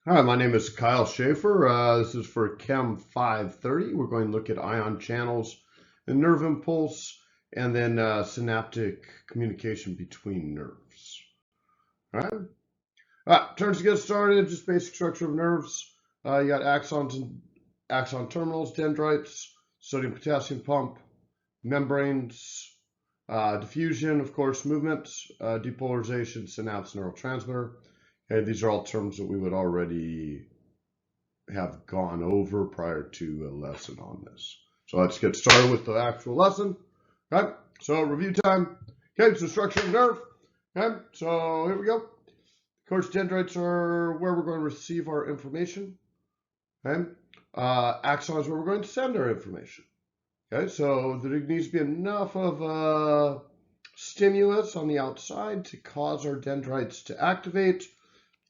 Hi, my name is Kyle Schaefer. This is for Chem 530. We're going to look at ion channels and nerve impulse and then synaptic communication between nerves. All right. All right, turns to get started, just basic structure of nerves. You got axons and axon terminals, dendrites, sodium potassium pump, membranes, diffusion, of course, movement, depolarization, synapse, neurotransmitter. Okay, these are all terms that we would already have gone over prior to a lesson on this. So let's get started with the actual lesson. Okay, so review time. Okay, so structure of nerve. Okay, so here we go. Of course, dendrites are where we're going to receive our information. Okay, axons where we're going to send our information. Okay, so there needs to be enough of stimulus on the outside to cause our dendrites to activate,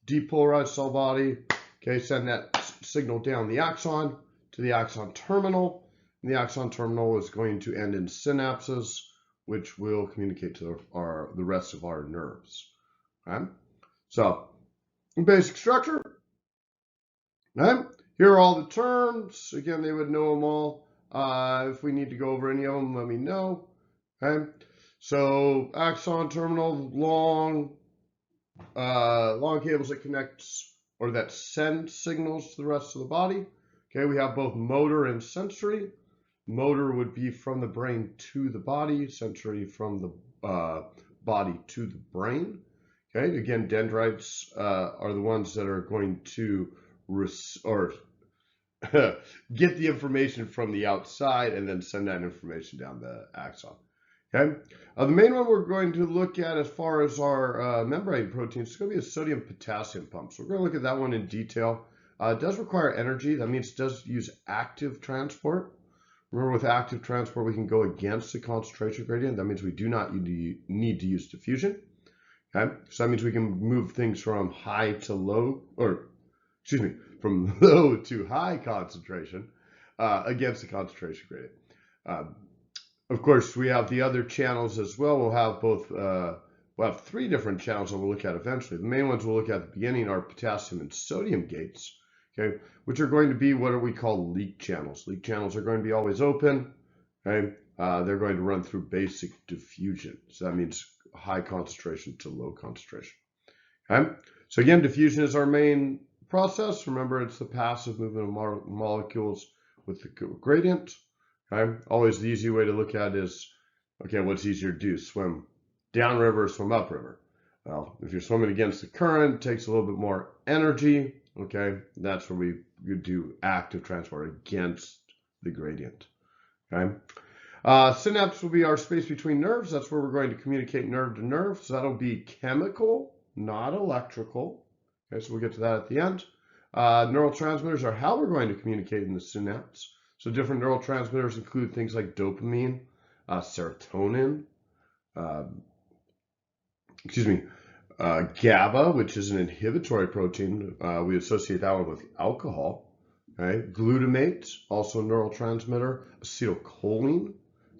depolarize cell body. Okay, send that signal down the axon to the axon terminal. And the axon terminal is going to end in synapses, which will communicate to the rest of our nerves. Okay? So, basic structure. Okay? Here are all the terms. Again, they would know them all. If we need to go over any of them, let me know. Okay? So, axon terminal, long cables that connects or that send signals to the rest of the body. Okay, we have both motor and sensory. Motor would be from the brain to the body, sensory from the body to the brain. Okay, again, dendrites are the ones that are going to get the information from the outside and then send that information down the axon. Okay, the main one we're going to look at as far as our membrane proteins is going to be a sodium potassium pump. So we're going to look at that one in detail. It does require energy. That means it does use active transport. Remember, with active transport, we can go against the concentration gradient. That means we do not need to use diffusion. Okay, so that means we can move things from high to low, or excuse me, from low to high concentration against the concentration gradient. Of course, we have the other channels as well. We'll have both, we'll have three different channels that we'll look at eventually. The main ones we'll look at the beginning are potassium and sodium gates, okay, which are going to be what we call leak channels. Leak channels are going to be always open, okay? They're going to run through basic diffusion. So that means high concentration to low concentration, okay? So again, diffusion is our main process. Remember, it's the passive movement of molecules with the gradient. Okay, always the easy way to look at it is, okay, what's easier to do? Swim downriver or swim upriver? Well, if you're swimming against the current, it takes a little bit more energy. Okay, that's where we do active transport against the gradient. Okay, synapse will be our space between nerves. That's where we're going to communicate nerve to nerve. So that'll be chemical, not electrical. Okay, so we'll get to that at the end. Neurotransmitters are how we're going to communicate in the synapse. So different neurotransmitters include things like dopamine, serotonin, GABA, which is an inhibitory protein. We associate that one with alcohol. Okay? Glutamate, also a neurotransmitter. Acetylcholine.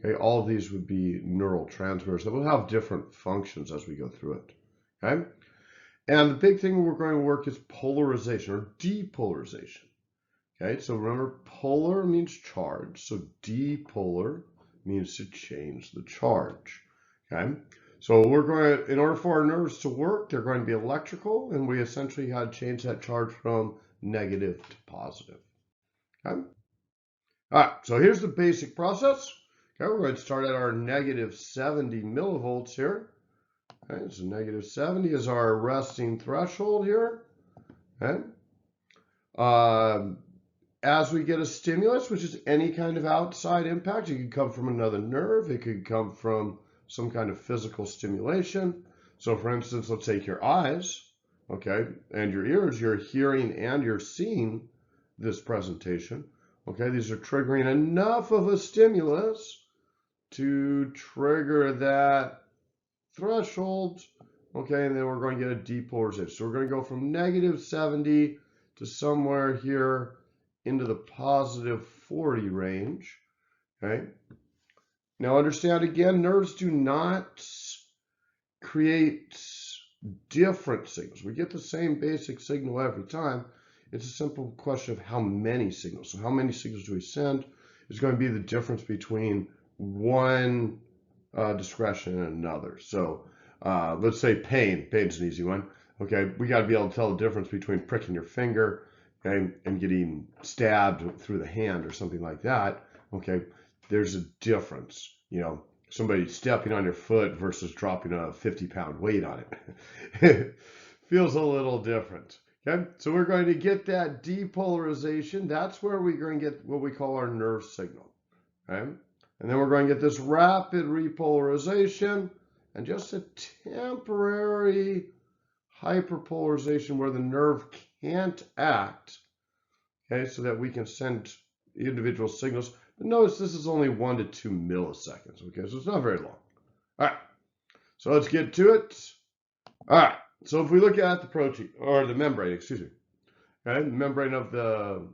Okay? All of these would be neurotransmitters that will have different functions as we go through it. Okay? And the big thing we're going to work is polarization or depolarization. Okay, so remember, polar means charge, so dipolar means to change the charge. Okay, so we're going to, in order for our nerves to work, they're going to be electrical, and we essentially had to change that charge from negative to positive. Okay, all right, so here's the basic process. Okay, we're going to start at our negative 70 millivolts here. Okay, so negative 70 is our resting threshold here. Okay. As we get a stimulus, which is any kind of outside impact, it could come from another nerve, it could come from some kind of physical stimulation. So for instance, let's take your eyes, okay, and your ears, you're hearing and you're seeing this presentation. Okay, these are triggering enough of a stimulus to trigger that threshold, okay, and then we're going to get a depolarization. So we're going to go from negative 70 to somewhere here into the positive 40 range, okay? Now understand again, nerves do not create different signals. We get the same basic signal every time. It's a simple question of how many signals. So how many signals do we send is going to be the difference between one discretion and another. So let's say pain. Pain's an easy one. Okay, we got to be able to tell the difference between pricking your finger, okay, and getting stabbed through the hand or something like that. Okay, there's a difference. You know, somebody stepping on your foot versus dropping a 50-pound weight on it. Feels a little different. Okay, so we're going to get that depolarization. That's where we're going to get what we call our nerve signal. Okay, and then we're going to get this rapid repolarization and just a temporary hyperpolarization where the nerve can't act. Okay, so that we can send individual signals. But notice this is only 1 to 2 milliseconds. Okay, so it's not very long. All right, so let's get to it. All right. So if we look at the protein, or the membrane, excuse me, okay, the membrane of the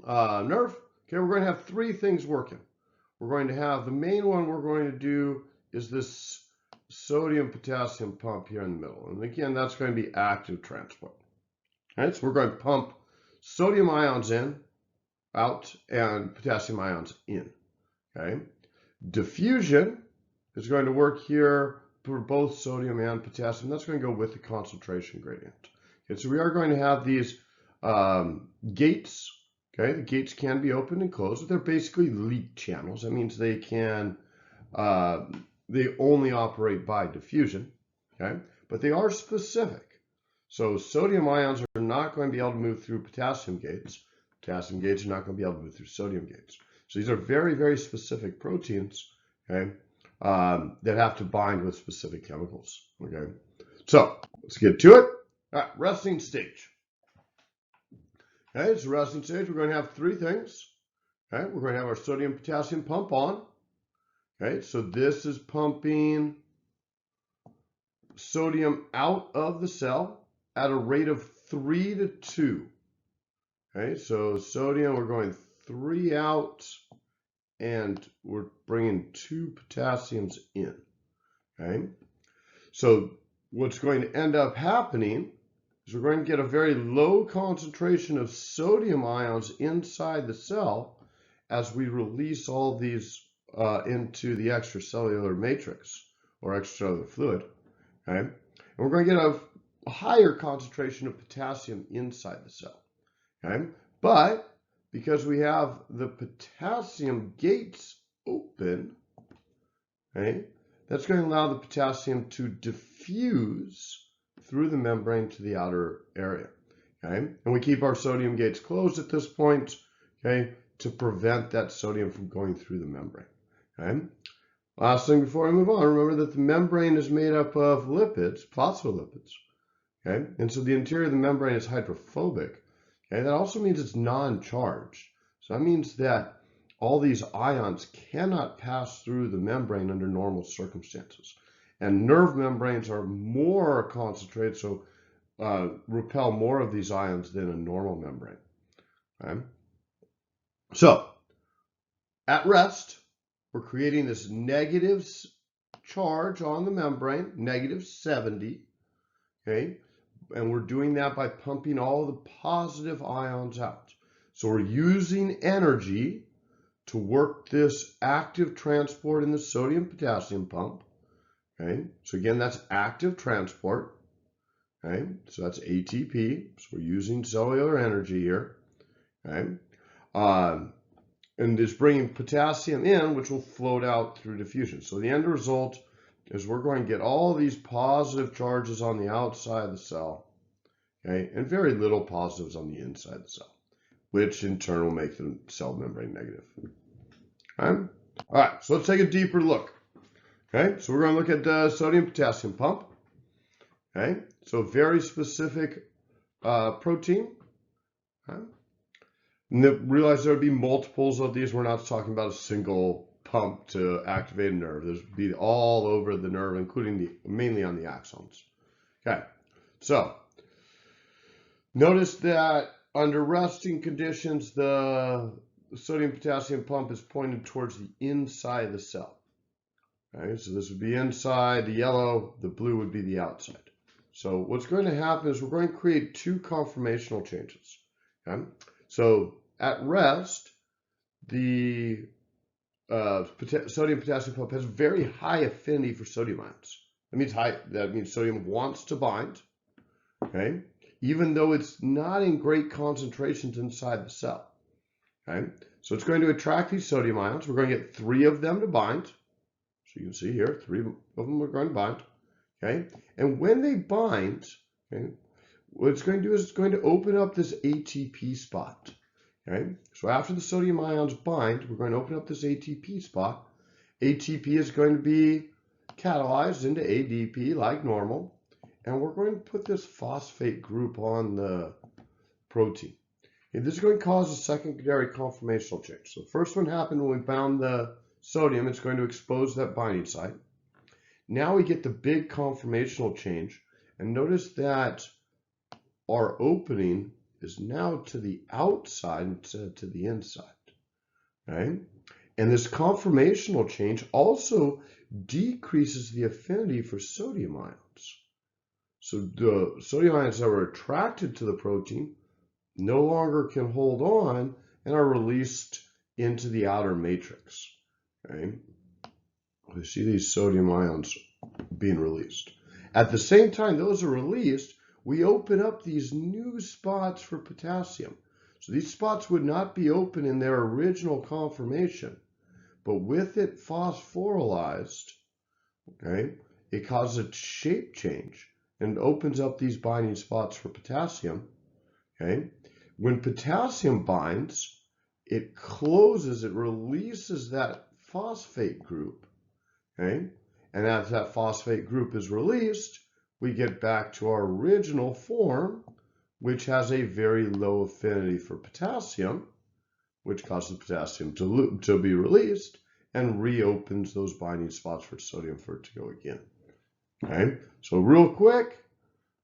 nerve, okay, we're going to have 3 things working. We're going to have the main one we're going to do is this sodium-potassium pump here in the middle. And again, that's going to be active transport. All right, so we're going to pump sodium ions in, out, and potassium ions in. Okay, diffusion is going to work here for both sodium and potassium. That's going to go with the concentration gradient. Okay, so we are going to have these gates. Okay, the gates can be opened and closed. They're basically leak channels. That means they can they only operate by diffusion. Okay, but they are specific. So sodium ions are not going to be able to move through potassium gates. Potassium gates are not going to be able to move through sodium gates. So these are very, very specific proteins. Okay. That have to bind with specific chemicals. Okay, so let's get to it. All right, resting stage. Okay, so resting stage, we're going to have 3 things. Okay, we're going to have our sodium potassium pump on. Okay, so this is pumping sodium out of the cell at a rate of 3 to 2. Okay, so sodium, we're going 3 out, and we're bringing 2 potassiums in. Okay, so what's going to end up happening is we're going to get a very low concentration of sodium ions inside the cell as we release all these into the extracellular matrix or extracellular fluid. Okay, and we're going to get a higher concentration of potassium inside the cell. Okay, but because we have the potassium gates open, okay, that's going to allow the potassium to diffuse through the membrane to the outer area. Okay, and we keep our sodium gates closed at this point, okay, to prevent that sodium from going through the membrane. Okay, last thing before I move on, remember that the membrane is made up of lipids, phospholipids. Okay, and so the interior of the membrane is hydrophobic. Okay, that also means it's non-charged. So that means that all these ions cannot pass through the membrane under normal circumstances. And nerve membranes are more concentrated, so repel more of these ions than a normal membrane. Okay? So, at rest, we're creating this negative charge on the membrane, -70. Okay? And we're doing that by pumping all the positive ions out. So we're using energy to work this active transport in the sodium-potassium pump. Okay, so again, that's active transport. Okay, so that's ATP. So we're using cellular energy here. Okay, and it's bringing potassium in, which will float out through diffusion. So the end result is we're going to get all these positive charges on the outside of the cell, okay, and very little positives on the inside of the cell, which in turn will make the cell membrane negative. Okay? All right, so let's take a deeper look. Okay, so we're going to look at the sodium-potassium pump. Okay, so very specific protein. Okay. And realize there would be multiples of these. We're not talking about a single pump to activate a nerve. There's be all over the nerve, including mainly on the axons. Okay, so notice that under resting conditions, the sodium-potassium pump is pointed towards the inside of the cell. Okay, so this would be inside, the yellow, the blue would be the outside. So what's going to happen is we're going to create two conformational changes. Okay? So at rest, the sodium potassium pump has very high affinity for sodium ions. That means sodium wants to bind, okay, even though it's not in great concentrations inside the cell. Okay, so it's going to attract these sodium ions. We're going to get 3 of them to bind. So you can see here, 3 of them are going to bind. Okay, and when they bind, okay, what it's going to do is it's going to open up this ATP spot. Okay, so after the sodium ions bind, we're going to open up this ATP spot. ATP is going to be catalyzed into ADP like normal, and we're going to put this phosphate group on the protein. Okay, this is going to cause a secondary conformational change. So the first one happened when we bound the sodium. It's going to expose that binding site. Now we get the big conformational change, and notice that our opening is now to the outside instead of to the inside. Okay? And this conformational change also decreases the affinity for sodium ions. So the sodium ions that were attracted to the protein no longer can hold on and are released into the outer matrix. Okay? We see these sodium ions being released. At the same time those are released, we open up these new spots for potassium. So these spots would not be open in their original conformation, but with it phosphorylized, okay, it causes a shape change and opens up these binding spots for potassium. Okay, when potassium binds, it closes, it releases that phosphate group. Okay, and as that phosphate group is released, we get back to our original form, which has a very low affinity for potassium, which causes potassium to be released and reopens those binding spots for sodium for it to go again. Okay, so real quick,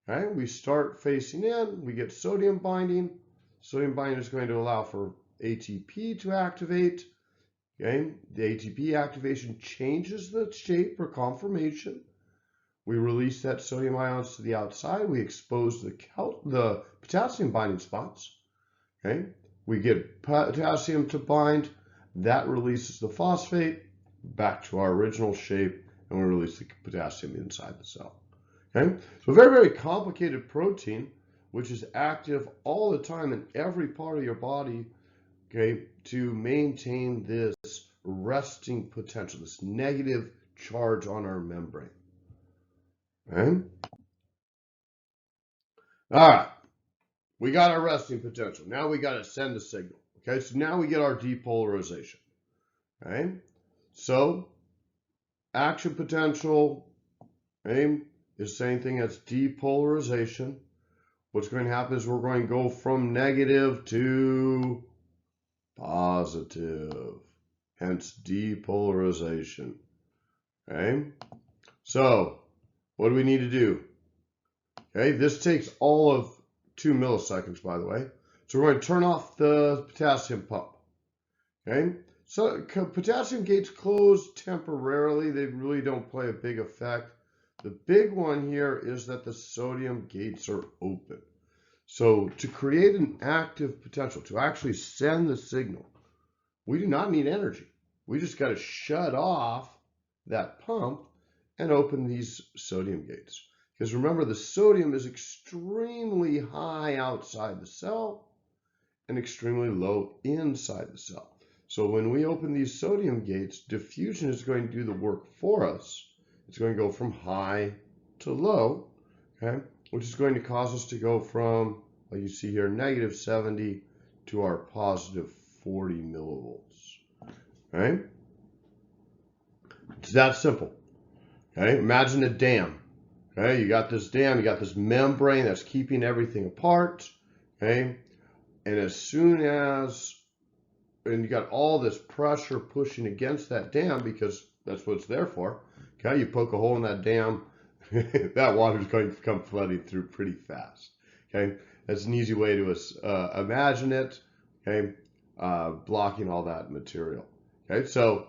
okay, we start facing in, we get sodium binding. Sodium binding is going to allow for ATP to activate. Okay, the ATP activation changes the shape or conformation. We release that sodium ions to the outside. We expose the potassium binding spots. Okay, we get potassium to bind. That releases the phosphate back to our original shape, and we release the potassium inside the cell. Okay, so a very, very complicated protein, which is active all the time in every part of your body, okay, to maintain this resting potential, this negative charge on our membrane. Okay. All right, we got our resting potential. Now we got to send a signal. Okay, so now we get our depolarization. Okay, so action potential, okay, is the same thing as depolarization. What's going to happen is we're going to go from negative to positive, hence depolarization. Okay, so what do we need to do? Okay, this takes all of 2 milliseconds, by the way. So we're going to turn off the potassium pump. Okay, so potassium gates close temporarily. They really don't play a big effect. The big one here is that the sodium gates are open. So to create an active potential, to actually send the signal, we do not need energy. We just got to shut off that pump and open these sodium gates. Because remember, the sodium is extremely high outside the cell and extremely low inside the cell. So when we open these sodium gates, diffusion is going to do the work for us. It's going to go from high to low, okay, which is going to cause us to go from, like you see here, negative 70 to our positive 40 millivolts. Okay? It's that simple. Okay? Imagine a dam. Okay? You got this dam, you got this membrane that's keeping everything apart. Okay? And as soon as, and you got all this pressure pushing against that dam because that's what it's there for. Okay? You poke a hole in that dam, that water is going to come flooding through pretty fast. Okay? That's an easy way to imagine it. Okay? Blocking all that material. Okay? So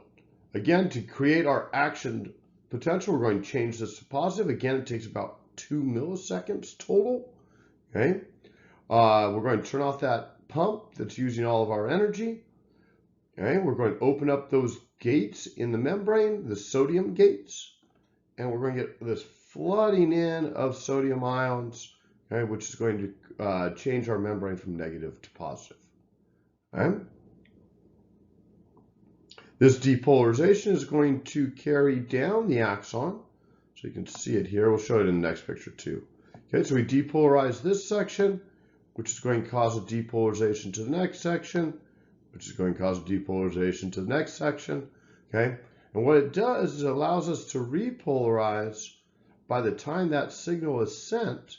again, to create our action potential, we're going to change this to positive. Again, it takes about 2 milliseconds total. Okay, we're going to turn off that pump that's using all of our energy. Okay, we're going to open up those gates in the membrane, the sodium gates, and we're going to get this flooding in of sodium ions, okay, which is going to change our membrane from negative to positive. Okay? This depolarization is going to carry down the axon, so you can see it here. We'll show it in the next picture too. Okay, so we depolarize this section, which is going to cause a depolarization to the next section, which is going to cause a depolarization to the next section. Okay, and what it does is it allows us to repolarize. By the time that signal is sent,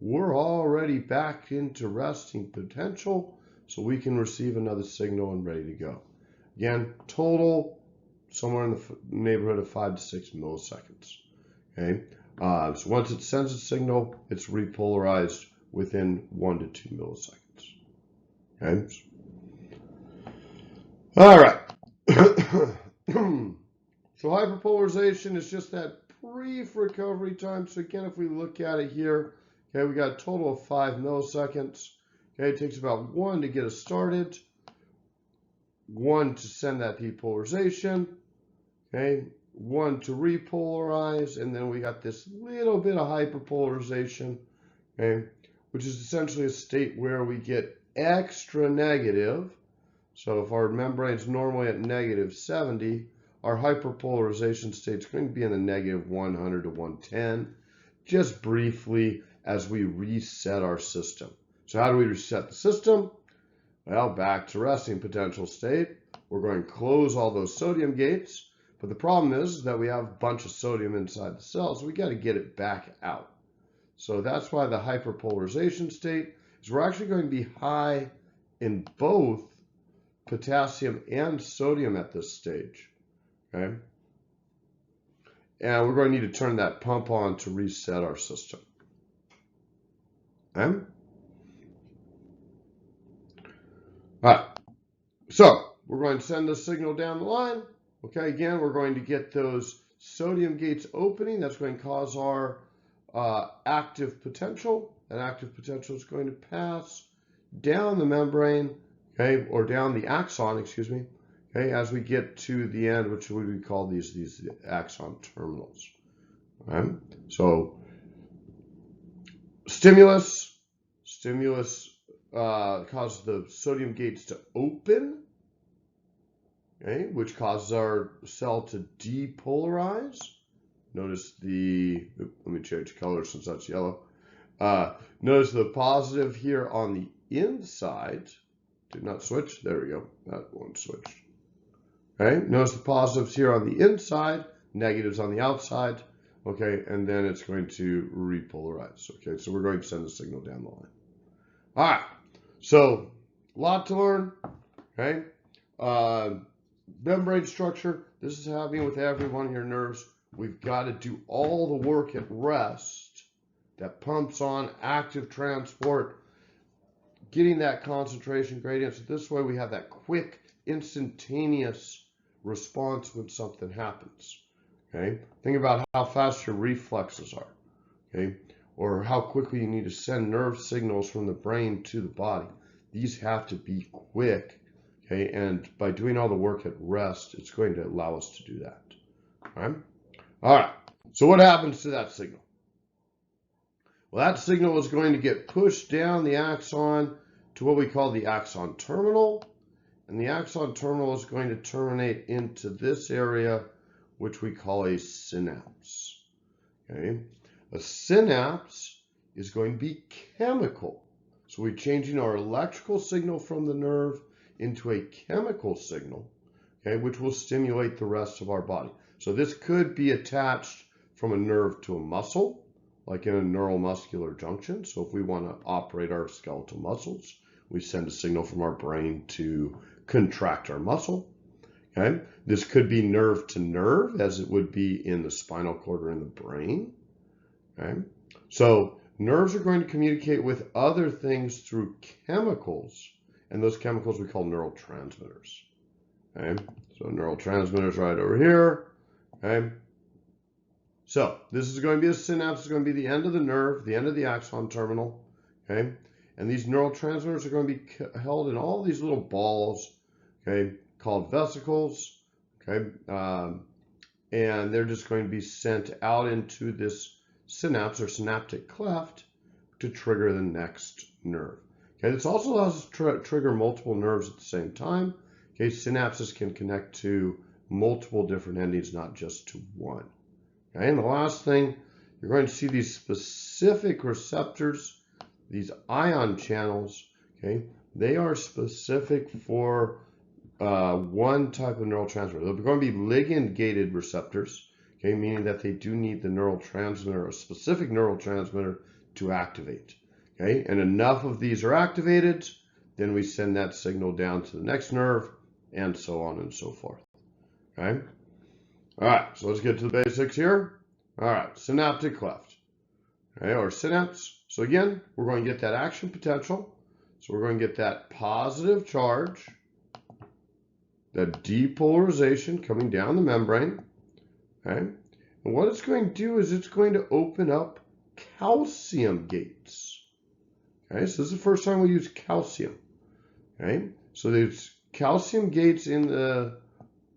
we're already back into resting potential, so we can receive another signal and ready to go. Again, total somewhere in the neighborhood of 5 to 6 milliseconds. Okay, so once it sends a signal, it's repolarized within 1 to 2 milliseconds. Okay. All right. So hyperpolarization is just that brief recovery time. So again, if we look at it here, okay, we got a total of 5 milliseconds. Okay, it takes about 1 to get us started, 1 to send that depolarization, okay, 1 to repolarize, and then we got this little bit of hyperpolarization, okay, which is essentially a state where we get extra negative. So if our membrane is normally at negative 70, our hyperpolarization state is going to be in the negative 100 to 110, just briefly as we reset our system. So how do we reset the system? Well, back to resting potential state. We're going to close all those sodium gates, but the problem is that we have a bunch of sodium inside the cell, so we got to get it back out. So that's why the hyperpolarization state is we're actually going to be high in both potassium and sodium at this stage. Okay, and we're going to need to turn that pump on to reset our system. Okay? All right, so we're going to send the signal down the line. Okay, again, we're going to get those sodium gates opening. That's going to cause our active potential. That active potential is going to pass down the membrane, okay, or down the axon, excuse me, okay, as we get to the end, which we would call these axon terminals. Okay? So stimulus causes the sodium gates to open, okay, which causes our cell to depolarize. Notice the, let me change color since that's yellow. Notice the positive here on the inside. Did not switch. There we go. That one switched. Okay. Notice the positives here on the inside, negatives on the outside. Okay. And then it's going to repolarize. Okay. So we're going to send the signal down the line. All right. So a lot to learn. Okay. Membrane structure. This is happening with every one of your nerves. We've got to do all the work at rest that pumps on active transport, getting that concentration gradient. So this way we have that quick, instantaneous response when something happens. Okay, think about how fast your reflexes are. Okay, or how quickly you need to send nerve signals from the brain to the body. These have to be quick. Okay, and by doing all the work at rest, it's going to allow us to do that. All right. So what happens to that signal? Well, that signal is going to get pushed down the axon to what we call the axon terminal. And the axon terminal is going to terminate into this area, which we call a synapse. Okay? A synapse is going to be chemical. So we're changing our electrical signal from the nerve into a chemical signal, okay, which will stimulate the rest of our body. So this could be attached from a nerve to a muscle, like in a neuromuscular junction. So if we want to operate our skeletal muscles, we send a signal from our brain to contract our muscle. Okay, this could be nerve to nerve, as it would be in the spinal cord or in the brain. Okay, so nerves are going to communicate with other things through chemicals, and those chemicals we call neurotransmitters. Okay, so neurotransmitters right over here. Okay, So this is going to be a synapse. It's going to be the end of the nerve, the end of the axon terminal. Okay, and these neurotransmitters are going to be held in all these little balls, okay, called vesicles. Okay, and they're just going to be sent out into this synapse or synaptic cleft to trigger the next nerve. Okay, this also allows us to trigger multiple nerves at the same time. Okay, synapses can connect to multiple different endings, not just to one. Okay, and the last thing, you're going to see these specific receptors, these ion channels. Okay, they are specific for one type of neurotransmitter. They're going to be ligand-gated receptors, okay, meaning that they do need the neurotransmitter, a specific neurotransmitter, to activate. Okay, and enough of these are activated, then we send that signal down to the next nerve, and so on and so forth. Okay, all right, so let's get to the basics here. All right, synaptic cleft, okay, or synapse. So again, we're going to get that action potential. So we're going to get that positive charge, that depolarization coming down the membrane, okay? And what it's going to do is it's going to open up calcium gates, okay? So this is the first time we use calcium, okay? So there's calcium gates in the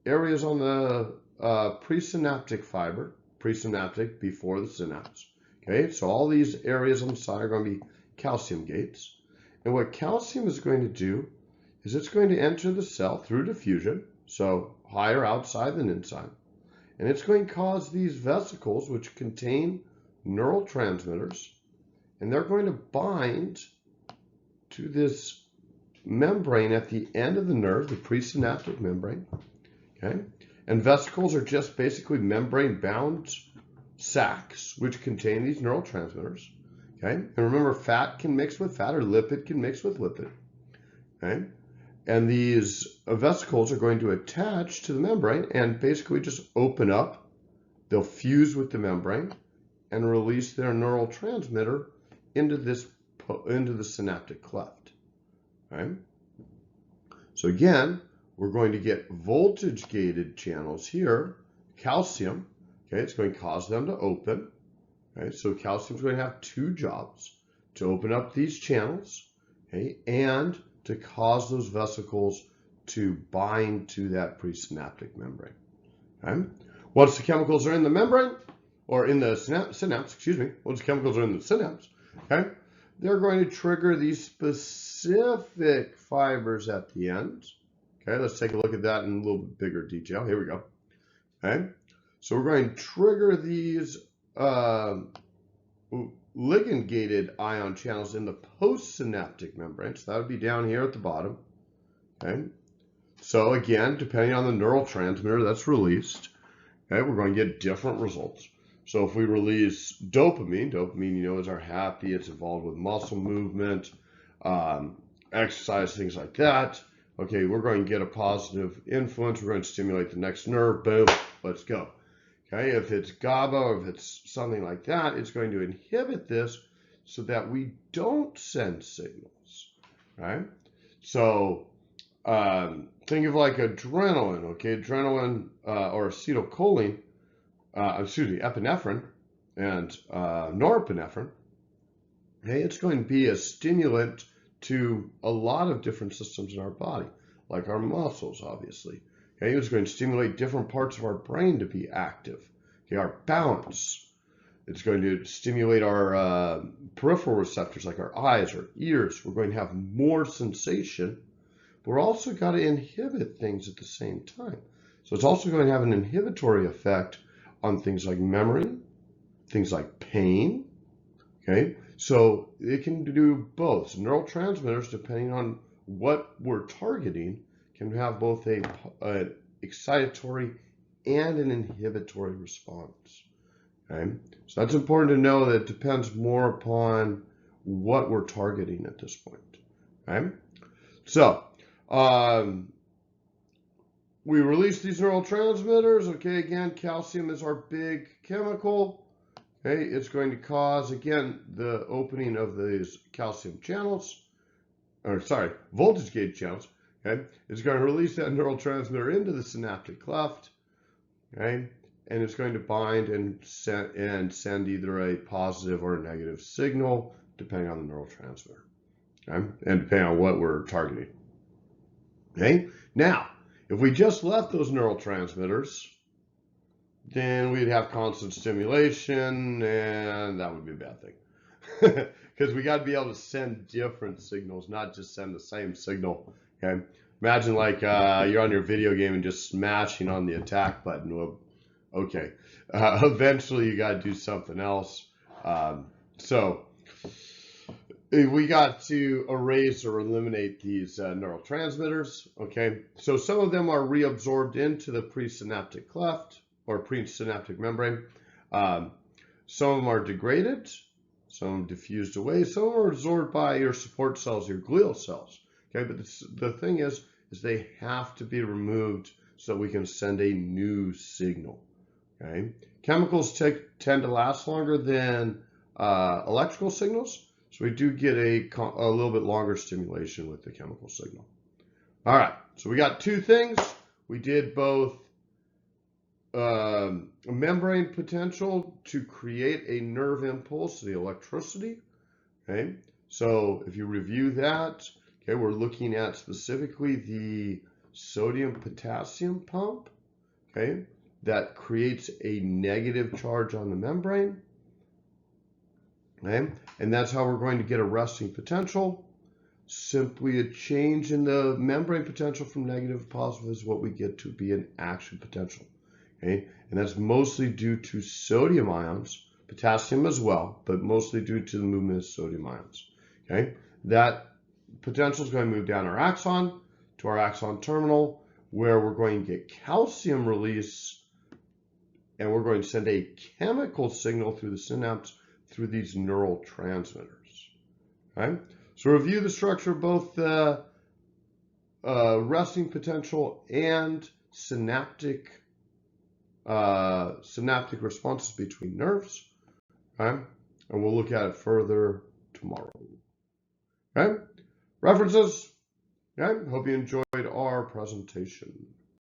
areas on the presynaptic fiber, presynaptic before the synapse, okay? So all these areas on the side are going to be calcium gates. And what calcium is going to do is it's going to enter the cell through diffusion, so higher outside than inside, and it's going to cause these vesicles, which contain neurotransmitters, and they're going to bind to this membrane at the end of the nerve, the presynaptic membrane, okay? And vesicles are just basically membrane-bound sacs, which contain these neurotransmitters, okay? And remember, fat can mix with fat, or lipid can mix with lipid, okay? And these vesicles are going to attach to the membrane and basically just open up. They'll fuse with the membrane and release their neurotransmitter into the synaptic cleft. Okay? So again, we're going to get voltage-gated channels here. Calcium, okay, it's going to cause them to open. Okay? So calcium is going to have two jobs: to open up these channels, okay, and to cause those vesicles to bind to that presynaptic membrane. Okay? Once the chemicals are in the membrane, or in the synapse, excuse me, once the chemicals are in the synapse, okay, they're going to trigger these specific fibers at the end. Okay, let's take a look at that in a little bit bigger detail. Here we go. Okay, so we're going to trigger these ligand-gated ion channels in the postsynaptic membrane. So that would be down here at the bottom. Okay. So again, depending on the neurotransmitter that's released, okay, we're going to get different results. So if we release dopamine, you know, is our happy, it's involved with muscle movement, exercise, things like that. Okay, we're going to get a positive influence. We're going to stimulate the next nerve. Boom, let's go. Okay, if it's GABA or if it's something like that, it's going to inhibit this so that we don't send signals, right? So think of like adrenaline, okay? Adrenaline or acetylcholine, epinephrine and norepinephrine. Okay, it's going to be a stimulant to a lot of different systems in our body, like our muscles, obviously. Okay, it's going to stimulate different parts of our brain to be active. Okay, our balance. It's going to stimulate our peripheral receptors, like our eyes or ears. We're going to have more sensation. But we're also got to inhibit things at the same time. So it's also going to have an inhibitory effect on things like memory, things like pain. Okay, so it can do both. So neurotransmitters, depending on what we're targeting, can have both an excitatory and an inhibitory response. Okay, so that's important to know that it depends more upon what we're targeting at this point. Okay, so we release these neurotransmitters. Okay, again, calcium is our big chemical. Okay, it's going to cause, again, the opening of these calcium channels, or sorry, voltage gated channels. Okay, it's going to release that neurotransmitter into the synaptic cleft. Okay, and it's going to bind and send either a positive or a negative signal, depending on the neurotransmitter, okay? And depending on what we're targeting. Okay. Now, if we just left those neurotransmitters, then we'd have constant stimulation, and that would be a bad thing. Because we got to be able to send different signals, not just send the same signal. Okay. Imagine like you're on your video game and just smashing on the attack button. Well, okay. Eventually, you got to do something else. So we got to erase or eliminate these neurotransmitters. Okay. So some of them are reabsorbed into the presynaptic cleft or presynaptic membrane. Some of them are degraded. Some of them diffused away. Some of them are absorbed by your support cells, your glial cells. Okay, but the thing is they have to be removed so that we can send a new signal. Okay, chemicals tend to last longer than electrical signals, so we do get a little bit longer stimulation with the chemical signal. All right, so we got two things. We did both membrane potential to create a nerve impulse, the electricity. Okay, so if you review that, okay, we're looking at specifically the sodium-potassium pump, okay, that creates a negative charge on the membrane. Okay, and that's how we're going to get a resting potential. Simply a change in the membrane potential from negative to positive is what we get to be an action potential. Okay, and that's mostly due to sodium ions, potassium as well, but mostly due to the movement of sodium ions. Okay, that potential is going to move down our axon to our axon terminal, where we're going to get calcium release, and we're going to send a chemical signal through the synapse through these neural transmitters. Okay, so review the structure of both the resting potential and synaptic responses between nerves. Okay, and we'll look at it further tomorrow. Okay, references. Okay, hope you enjoyed our presentation.